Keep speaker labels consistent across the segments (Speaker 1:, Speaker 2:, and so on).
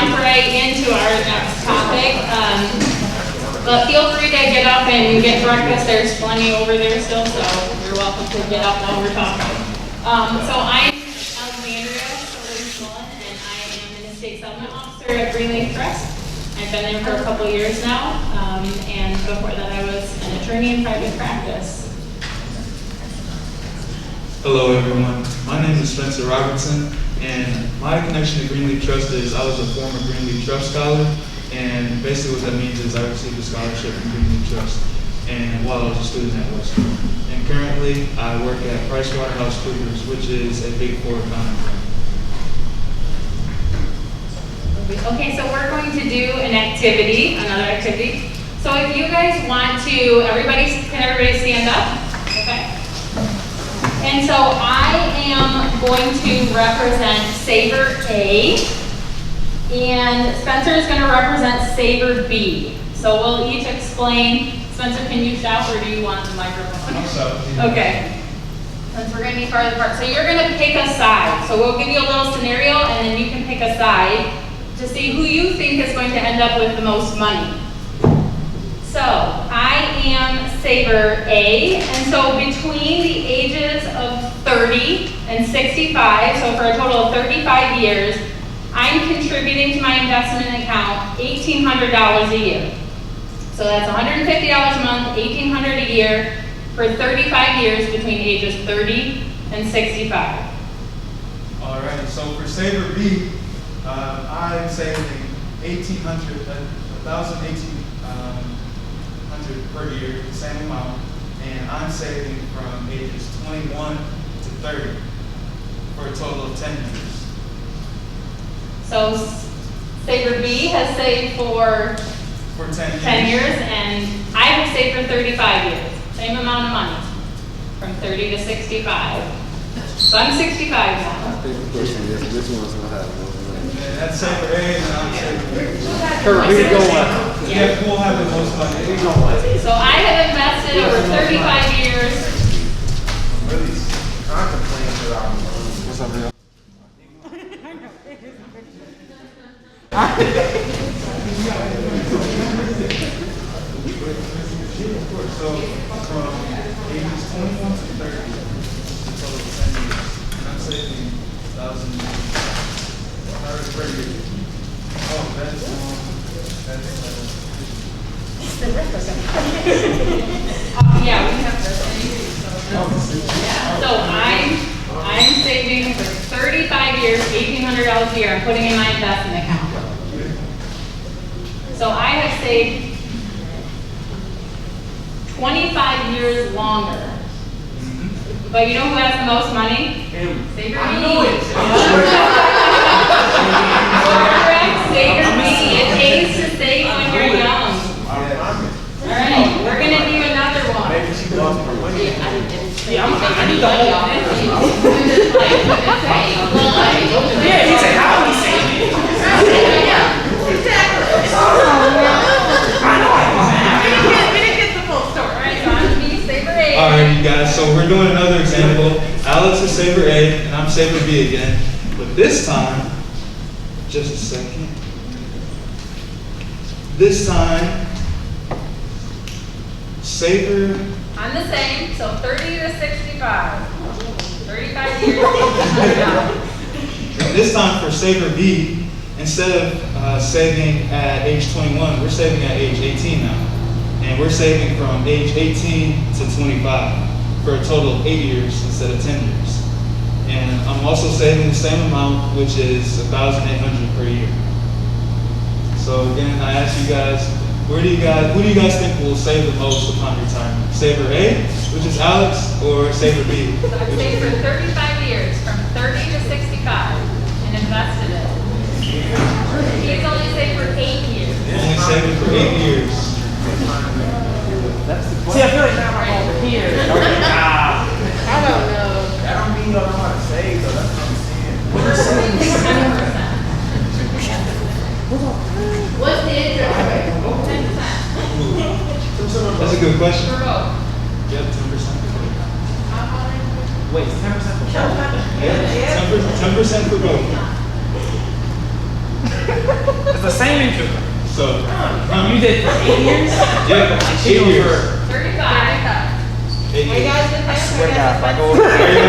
Speaker 1: jump right into our next topic. But feel free to get up and get breakfast. There's plenty over there still, so you're welcome to get up while we're talking. So I'm Solis-Mullen, and I am an estate settlement officer at Greenleaf Trust. I've been there for a couple years now, and before that I was an attorney in private practice.
Speaker 2: Hello everyone, my name is Robertson, and my connection to Greenleaf Trust is I was a former Greenleaf Trust scholar, and basically what that means is I received a scholarship from Greenleaf Trust and while I was a student at Western. And currently I work at PricewaterhouseCoopers, which is a Big Four accounting firm.
Speaker 1: Okay, so we're going to do another activity. So if you guys want to, can everybody stand up? Okay. And so I am going to represent Saver A, and Spencer is going to represent Saver B. So we'll each explain. Spencer, can you shout, or do you want the microphone?
Speaker 2: I'll shout.
Speaker 1: Okay. Since we're going to be farther apart. So you're going to pick a side. So we'll give you a little scenario, and then you can pick a side to see who you think is going to end up with the most money. So I am Saver A, and so between the ages of 30 and 65, so for a total of 35 years, I'm contributing to my investment account $1,800 a year. So that's $150 a month, $1,800 a year for 35 years between ages 30 and 65.
Speaker 3: All right, so for Saver B, I'm saving $1,800 per year, the same amount, and I'm saving from ages 21 to 30 for a total of 10 years.
Speaker 1: So Saver B has saved for 10 years, and I have saved for 35 years. Same amount of money, from 30 to 65. So I'm 65 now.
Speaker 4: I think the question is, which one's going to have more money?
Speaker 3: And that's Saver A, and I'm Saver B. Yeah, we'll have the most money.
Speaker 1: So I have invested over 35 years.
Speaker 4: Really contemplating for our money. What's up, real?
Speaker 3: So from ages 21 to 30, a total of 10 years, and I'm saving $1,000 per year. Oh, that's
Speaker 1: Yeah, we have So I'm saving for 35 years, $1,800 a year. I'm putting in my investment account. So I have saved 25 years longer. But you know who has the most money? Saver B. Saver B. It pays to save when you're young. Alright, we're going to do another one.
Speaker 4: Maybe she lost her money.
Speaker 1: I need the whole thing.
Speaker 5: Yeah, he said, how are we saving?
Speaker 1: We didn't get the full story. Alright, so I'm going to be Saver A.
Speaker 2: Alright, you guys, so we're doing another example. Alex is Saver A, and I'm Saver B again. But this time, just a second. This time, Saver.
Speaker 1: I'm the same, so 30 to 65. 35 years.
Speaker 2: And this time for Saver B, instead of saving at age 21, we're saving at age 18 now. And we're saving from age 18 to 25 for a total of 8 years instead of 10 years. And I'm also saving the same amount, which is $1,800 per year. So again, I ask you guys, who do you guys think will save the most upon retirement? Saver A, which is Alex, or Saver B?
Speaker 1: So I've saved for 35 years, from 30 to 65, and invested it. He's only saved for 8 years.
Speaker 2: Only saving for 8 years.
Speaker 5: See, I feel like now I'm over here.
Speaker 1: I don't know.
Speaker 4: That don't mean you don't know how to save, though. That's what I'm saying.
Speaker 1: 10%. What's the interest rate? 10%.
Speaker 2: That's a good question.
Speaker 1: For both.
Speaker 2: Yep, 10%.
Speaker 5: Wait, 10% for both?
Speaker 2: Yeah, 10% for both.
Speaker 5: It's the same interest.
Speaker 2: So,
Speaker 5: You did for 8 years?
Speaker 2: yeah,
Speaker 5: She
Speaker 2: 8
Speaker 5: was
Speaker 2: years.
Speaker 5: for
Speaker 1: 35.
Speaker 2: 8
Speaker 6: You
Speaker 2: years.
Speaker 6: guys with
Speaker 5: I
Speaker 6: this?
Speaker 5: swear to God, if I go
Speaker 2: Are you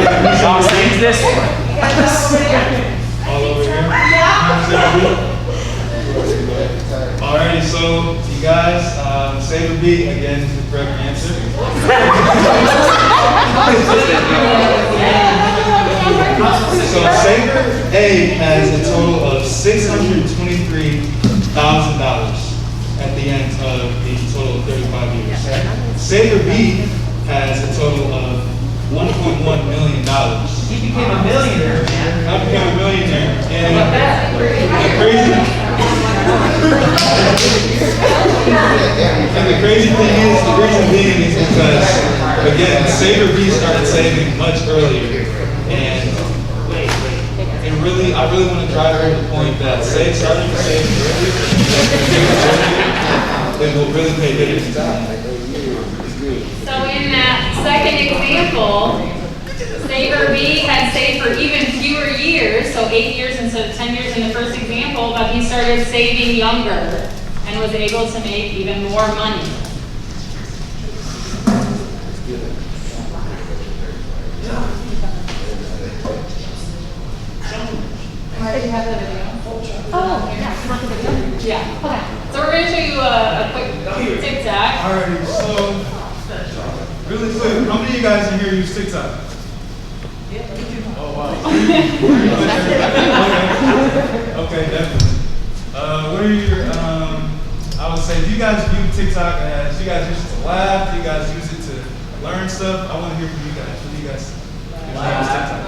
Speaker 2: guys
Speaker 5: y'all change this one.
Speaker 6: You guys over there?
Speaker 2: all over here? Alrighty, so you guys, Saber B again is the correct answer. So Saber A has a total of $623,000 at the end of the total of 35 years. Saber B has a total of $1.1 million.
Speaker 5: He became a millionaire, man.
Speaker 2: I became a millionaire, and
Speaker 5: What that?
Speaker 2: the crazy thing is, the reason being is because, again, Saber B started saving much earlier, and I really want to drive home the point that starting to save earlier, it will really pay dividends.
Speaker 1: So in that second example, Saber B had saved for even fewer years, so 8 years instead of 10 years in the first example, but he started saving younger and was able to make even more money. Do you have the video?
Speaker 6: Oh, yeah. You want the video?
Speaker 1: Yeah. Okay. So we're going to show you a quick tic-tac.
Speaker 3: Alrighty, so really quick, how many of you guys in here use TikTok? Oh wow. Okay, definitely. What are your I would say, do you guys view TikTok as you guys use it to laugh? Do you guys use it to learn stuff? I want to hear from you guys. What do you guys use TikTok?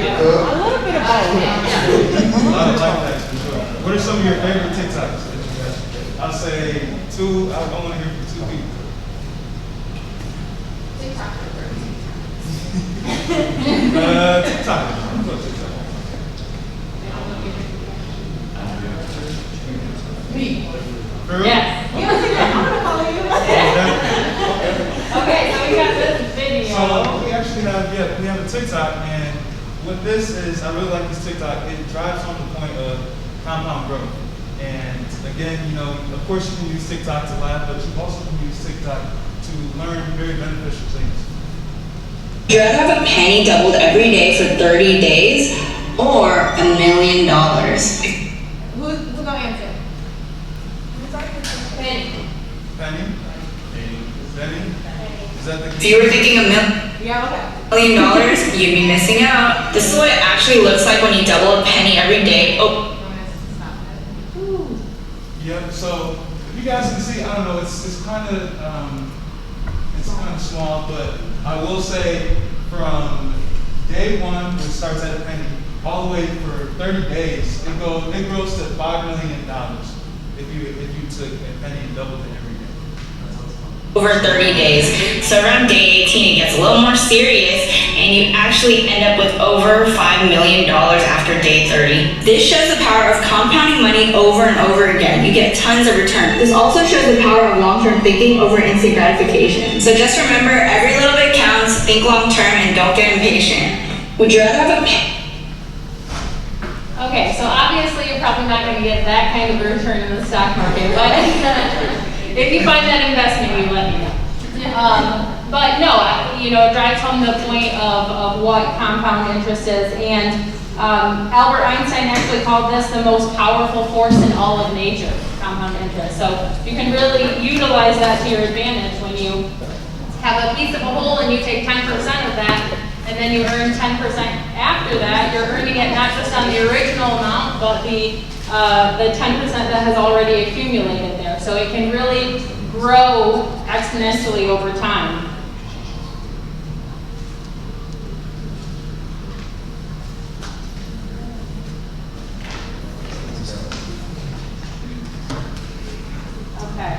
Speaker 6: A little bit of both.
Speaker 3: A lot of like that for sure. What are some of your favorite TikToks that you guys? I'll say two. I want to hear from two people. TikTok. I'll go TikTok.
Speaker 6: Me.
Speaker 3: For real?
Speaker 1: Yes.
Speaker 6: You don't see that? I'm gonna follow you.
Speaker 1: Okay, so we got this video.
Speaker 3: So we actually have we have a TikTok, and what this is, I really like this TikTok. It drives home the point of compound growth. And again, of course you can use TikTok to laugh, but you also can use TikTok to learn very beneficial things.
Speaker 7: Would you rather have a penny doubled every day for 30 days or $1 million?
Speaker 6: Who's gonna answer?
Speaker 1: Penny.
Speaker 3: Penny? Penny? Is that the
Speaker 7: If you were thinking $1
Speaker 6: Yeah, okay.
Speaker 7: million, you'd be missing out. This is what it actually looks like when you double a penny every day. Oh,
Speaker 3: Yep, so if you guys can see, I don't know, it's kind of small, but I will say from day one, when it starts at a penny, all the way for 30 days, it grows to $5 million if you took a penny and doubled it every day.
Speaker 7: over 30 days. So around day 18, it gets a little more serious, and you actually end up with over $5 million after day 30. This shows the power of compounding money over and over again. You get tons of return. This also shows the power of long-term thinking over instant gratification. So just remember, every little bit counts, think long-term, and don't get impatient. Would you rather have a
Speaker 1: Okay, so obviously you're probably not going to get that kind of return in the stock market, but if you find that investment, you let me know. But no, it drives home the point of what compound interest is, and Albert Einstein actually called this the most powerful force in all of nature, compound interest. So you can really utilize that to your advantage when you have a piece of a whole and you take 10% of that, and then you earn 10% after that. You're earning it not just on the original amount, but the 10% that has already accumulated there. So it can really grow exponentially over time. Okay.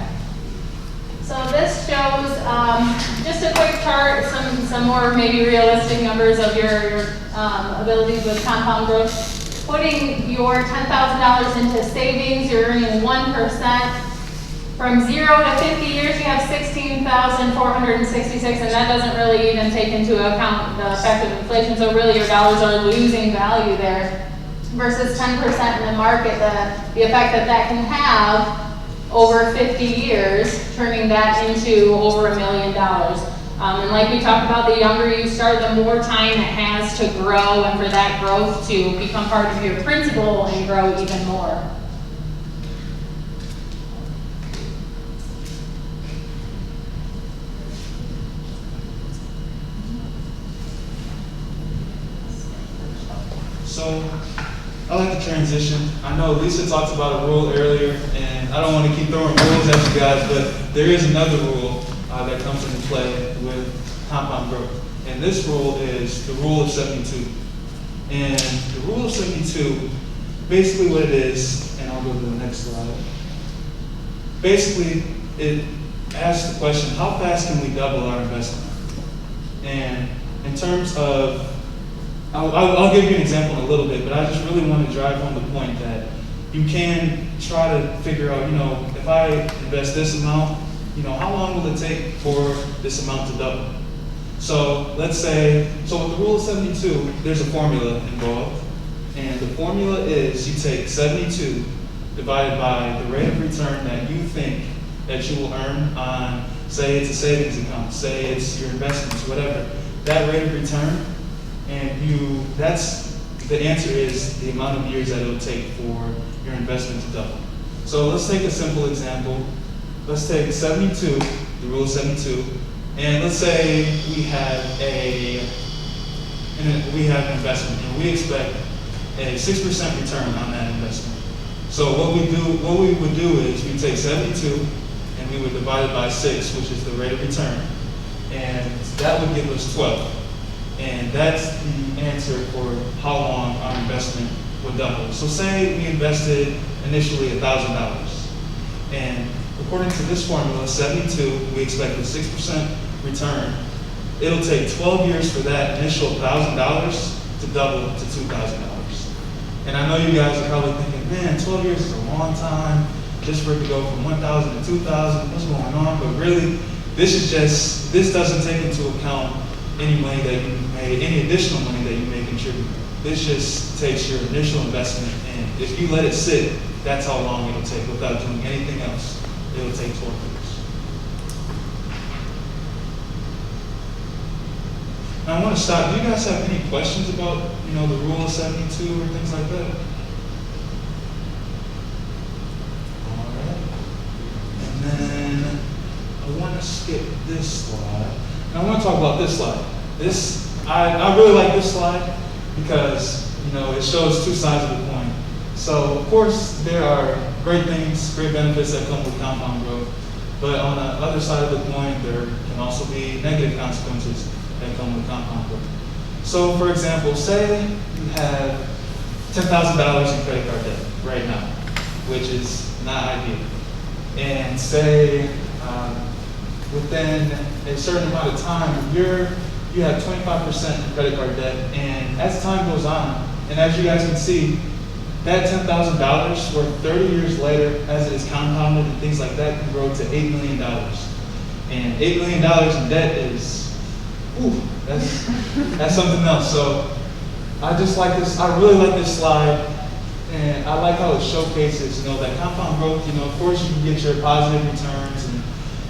Speaker 1: So this shows just a quick chart, some more maybe realistic numbers of your abilities with compound growth. Putting your $10,000 into savings, you're earning 1%. From 0 to 50 years, you have 16,466, and that doesn't really even take into account the effect of inflation. So really, your dollars are losing value there. versus 10% in the market, the effect that can have over 50 years, turning that into over $1 million. And like we talked about, the younger you start, the more time it has to grow and for that growth to become part of your principal and grow even more.
Speaker 2: So, I like to transition. I know Lisa talked about a rule earlier, and I don't want to keep throwing rules at you guys, but there is another rule that comes into play with compound growth. And this rule is the rule of 72. And the rule of 72, basically what it is, and I'll go to the next slide. Basically, it asks the question, how fast can we double our investment? And in terms of I'll give you an example in a little bit, but I just really want to drive home the point that you can try to figure out, if I invest this amount, how long will it take for this amount to double? So let's say, so with the rule of 72, there's a formula involved, and the formula is you take 72 divided by the rate of return that you think that you will earn on, say it's a savings account, say it's your investments, whatever, that rate of return. And that's the answer is the amount of years that it'll take for your investment to double. So let's take a simple example. Let's take 72, the rule of 72, and let's say we have an investment and we expect a 6% return on that investment. So what we would do is we take 72 and we would divide it by 6, which is the rate of return, and that would give us 12. And that's the answer for how long our investment would double. So say we invested initially $1,000. And according to this formula, 72, we expect a 6% return. It'll take 12 years for that initial $1,000 to double to $2,000. And I know you guys are probably thinking, man, 12 years is a long time just for it to go from 1,000 to 2,000, what's going on? But really, this doesn't take into account any money that you made, any additional money that you may contribute. This just takes your initial investment, and if you let it sit, that's how long it'll take without doing anything else. It'll take 12 years. Now I want to stop. Do you guys have any questions about, the rule of 72 or things like that? All right. And then I want to skip this slide. I want to talk about this slide. I really like this slide because, it shows two sides of the coin. So, of course, there are great things, great benefits that come with compound growth. But on the other side of the coin, there can also be negative consequences that come with compound growth. So, for example, say you have $10,000 in credit card debt right now, which is not ideal. And say, within a certain amount of time, you have 25% in credit card debt, and as time goes on, and as you guys can see, that $10,000 worth 30 years later, as it is compounded and things like that, can grow to $8 million. And $8 million in debt is, that's something else. So I really like this slide, and I like how it showcases, that compound growth, of course you can get your positive returns and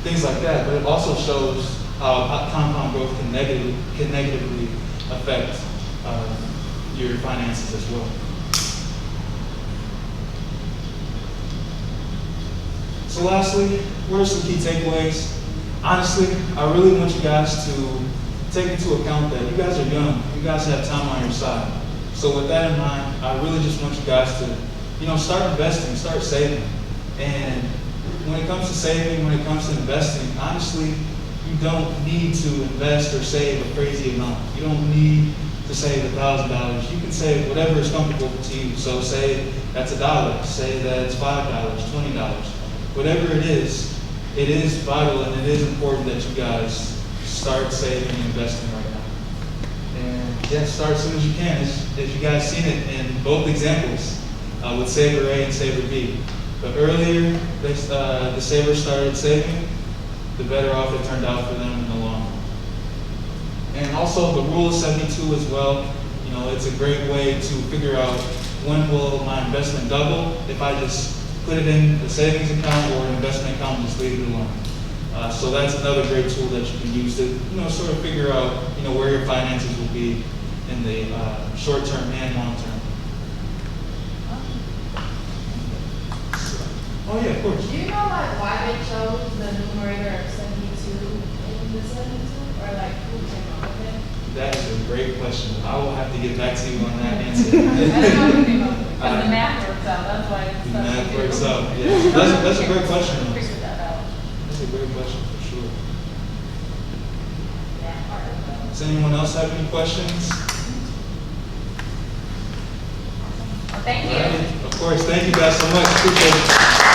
Speaker 2: things like that, but it also shows how compound growth can negatively affect your finances as well. So lastly, what are some key takeaways? Honestly, I really want you guys to take into account that you guys are young, you guys have time on your side. So with that in mind, I really just want you guys to, start investing, start saving. And when it comes to saving, when it comes to investing, honestly, you don't need to invest or save a crazy amount. You don't need to save $1,000. You can save whatever is comfortable to you. So say that's $1, say that's $5, $20. Whatever it is vital and it is important that you guys start saving and investing right now. And start as soon as you can. As you guys seen it in both examples with Saver A and Saver B. The earlier the savers started saving, the better off it turned out for them in the long run. And also the rule of 72 as well. It's a great way to figure out when will my investment double if I just put it in the savings account or an investment account and just leave it alone. So that's another great tool that you can use to, sort of figure out, where your finances will be in the short term and long term. Oh yeah, of course.
Speaker 6: Do you know why they chose the numerator of 72 in the 72? Or who came up with it?
Speaker 2: That is a great question. I will have to get back to you on that answer.
Speaker 6: I don't know who came up with it.
Speaker 1: Because the math works out, that's why it's
Speaker 2: The
Speaker 1: stuff
Speaker 2: math
Speaker 1: to do.
Speaker 2: works out. Yeah, that's a great question. though.
Speaker 1: Figure that out.
Speaker 2: That's a great question for sure.
Speaker 1: That part of it.
Speaker 2: Does anyone else have any questions?
Speaker 1: Well, thank you.
Speaker 2: All right. Of course. Thank you guys so much. Appreciate it.